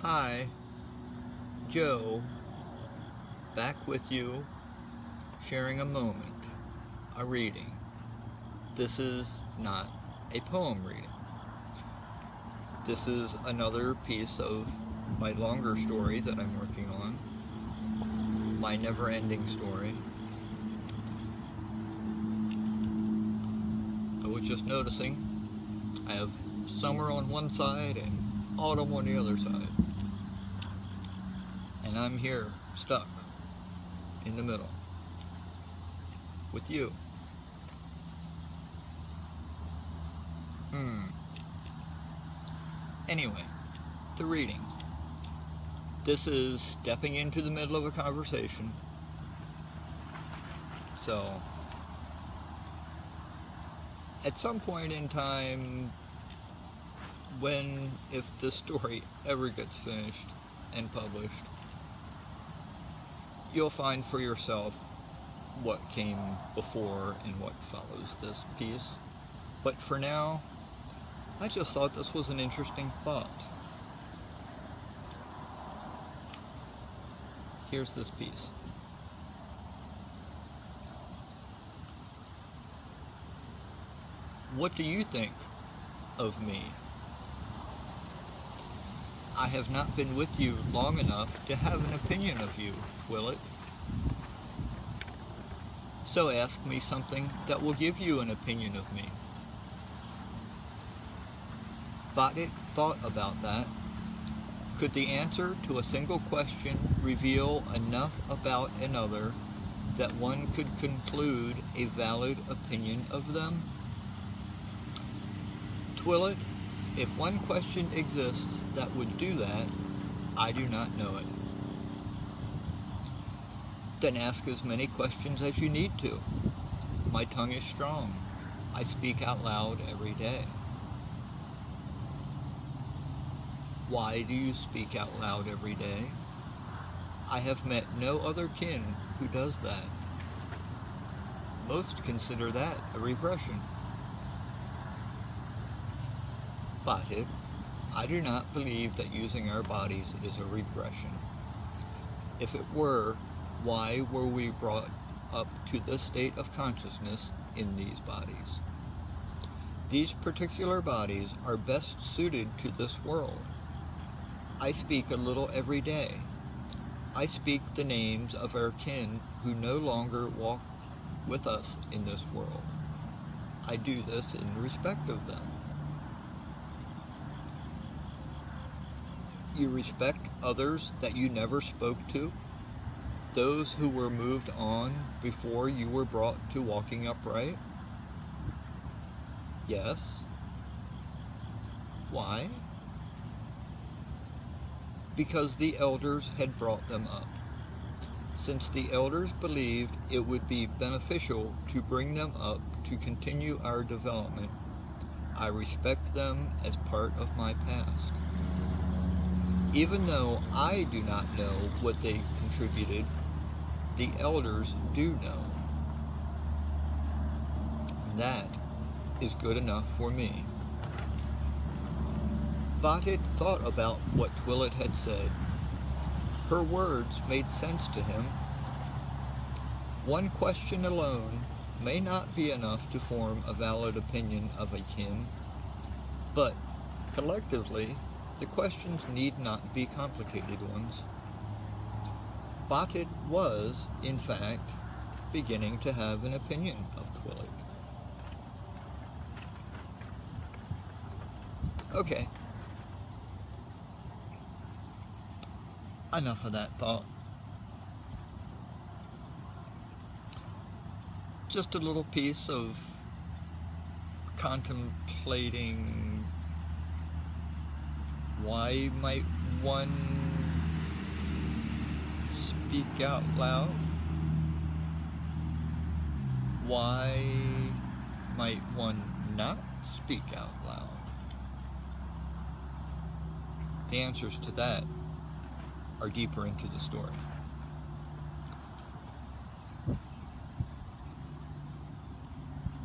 Hi, Joe, back with you, sharing a moment, a reading. This is not a poem reading. This is another piece of my longer story that I'm working on, my never-ending story. I was just noticing I have summer on one side and autumn on the other side. And I'm here, stuck, in the middle, with you. Anyway, the reading. This is stepping into the middle of a conversation. So, at some point in time, if this story ever gets finished and published, you'll find for yourself what came before and what follows this piece. But for now, I just thought this was an interesting thought. Here's this piece. What do you think of me? I have not been with you long enough to have an opinion of you, will it? So ask me something that will give you an opinion of me. Badik thought about that. Could the answer to a single question reveal enough about another that one could conclude a valid opinion of them? Twillet, if one question exists that would do that, I do not know it. Then ask as many questions as you need to. My tongue is strong. I speak out loud every day. Why do you speak out loud every day? I have met no other kin who does that. Most consider that a regression. Batik, I do not believe that using our bodies is a regression. If it were, why were we brought up to this state of consciousness in these bodies? These particular bodies are best suited to this world. I speak a little every day. I speak the names of our kin who no longer walk with us in this world. I do this in respect of them. You respect others that you never spoke to? Those who were moved on before you were brought to walking upright? Yes. Why? Because the elders had brought them up. Since the elders believed it would be beneficial to bring them up to continue our development, I respect them as part of my past. Even though I do not know what they contributed, the elders do know. That is good enough for me. Badik thought about what Twillet had said. Her words made sense to him. One question alone may not be enough to form a valid opinion of a kin, but collectively, the questions need not be complicated ones. Badik was, in fact, beginning to have an opinion of Twillet. Okay. Enough of that thought. Just a little piece of contemplating why might one speak out loud? Why might one not speak out loud? The answers to that are deeper into the story.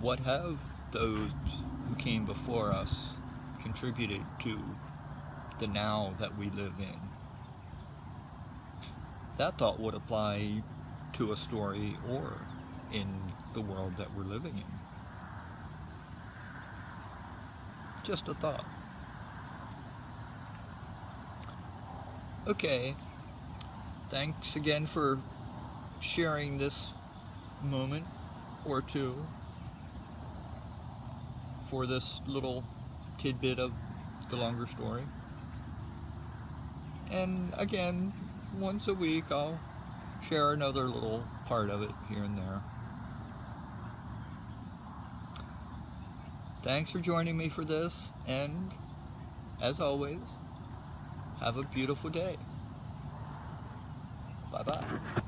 What have those who came before us contributed to the now that we live in. That thought would apply to a story or in the world that we're living in. Just a thought. Okay, thanks again for sharing this moment or two for this little tidbit of the longer story. And again, once a week I'll share another little part of it here and there. Thanks for joining me for this, and as always, have a beautiful day. Bye-bye.